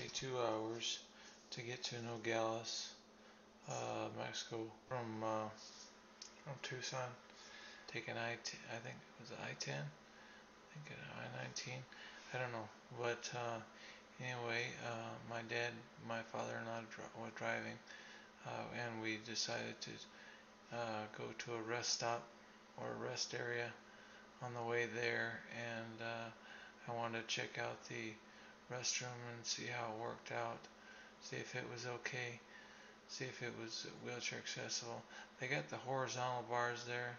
say 2 hours to get to Nogales, Mexico from Tucson. Taking I think it was I-10, I think I-19, I don't know. But anyway, my father-in-law was driving, and we decided to go to a rest stop or a rest area on the way there, and I wanted to check out the restroom and see how it worked out, see if it was okay, see if it was wheelchair accessible. They got the horizontal bars there,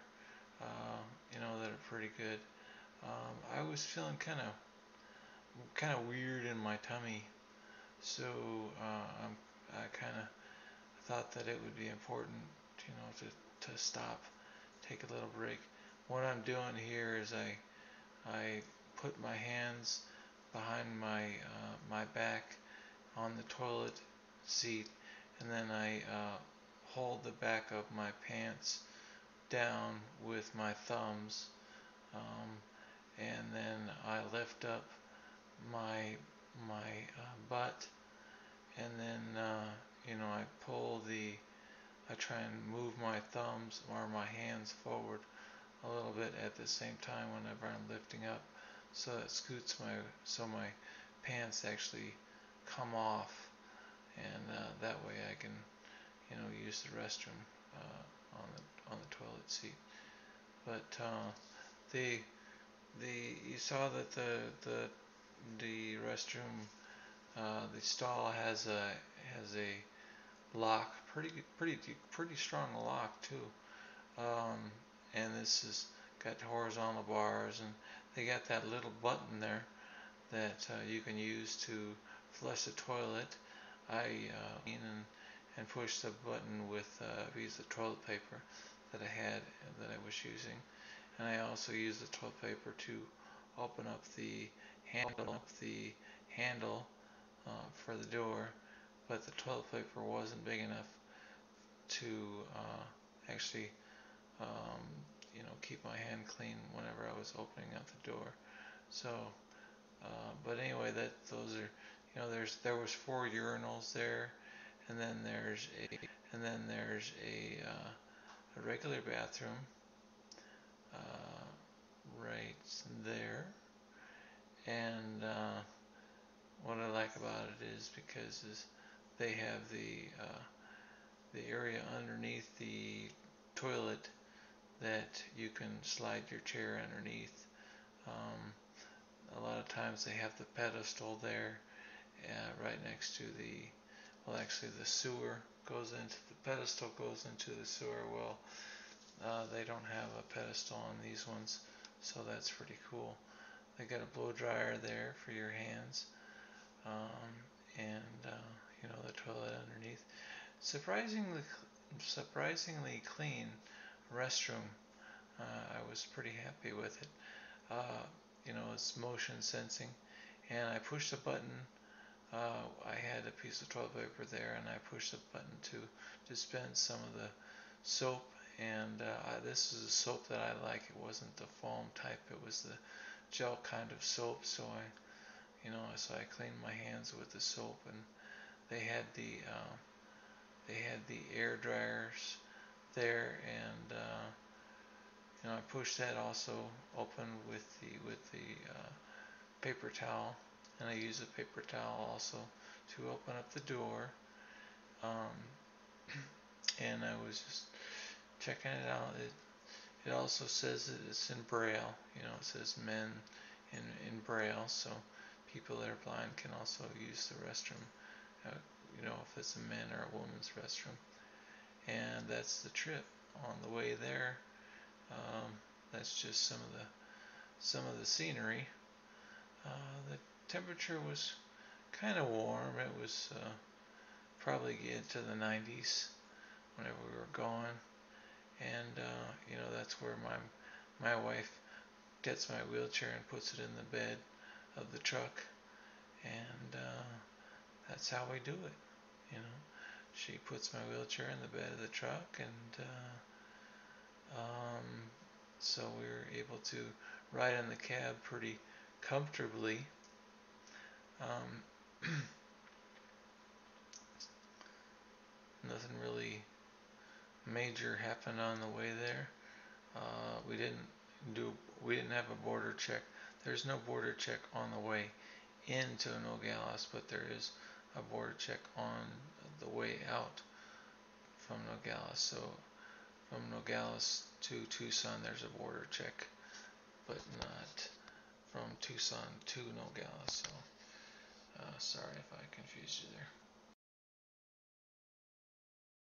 that are pretty good. I was feeling kind of weird in my tummy, so I kind of thought that it would be important, to stop, take a little break. What I'm doing here is I put my hands behind my back on the toilet seat, and then I hold the back of my pants down with my thumbs, and then I lift up my butt, and then I try and move my thumbs or my hands forward a little bit at the same time whenever I'm lifting up, so it scoots my pants actually come off, and that way I can use the restroom on the toilet seat. But you saw that the restroom, the stall has a lock, pretty strong lock too. And this has got horizontal bars, and they got that little button there that you can use to flush the toilet. I and push the button with a piece of toilet paper that I was using, and I also use the toilet paper to open up the handle for the door, but the toilet paper wasn't big enough to actually keep my hand clean whenever I was opening up the door. So but anyway, there was 4 urinals there, and then there's a regular bathroom right there. And what I like about it is because they have the area underneath the toilet that you can slide your chair underneath. A lot of times they have the pedestal there, right next to actually the sewer the pedestal goes into the sewer. Well, they don't have a pedestal on these ones, so that's pretty cool. They got a blow dryer there for your hands, and the toilet underneath. Surprisingly clean restroom. I was pretty happy with it. It's motion sensing, and I pushed the button. I had a piece of toilet paper there, and I pushed the button to dispense some of the soap. And this is a soap that I like. It wasn't the foam type; it was the gel kind of soap. So I cleaned my hands with the soap, and they had the air dryers there, and I pushed that also open with the paper towel, and I use a paper towel also to open up the door. And I was just checking it out. It also says that it's in Braille. It says men in Braille, so people that are blind can also use the restroom. If it's a man or a woman's restroom. And that's the trip. On the way there, that's just some of the scenery. The temperature was kind of warm. It was probably into the 90s whenever we were going, and that's where my wife gets my wheelchair and puts it in the bed of the truck, and that's how we do it. She puts my wheelchair in the bed of the truck, and so we were able to ride in the cab pretty comfortably. nothing really major happened on the way there. We didn't have a border check. There's no border check on the way into Nogales, but there is a border check on the way out from Nogales. So from Nogales to Tucson, there's a border check, but not from Tucson to Nogales. So sorry if I confused you there.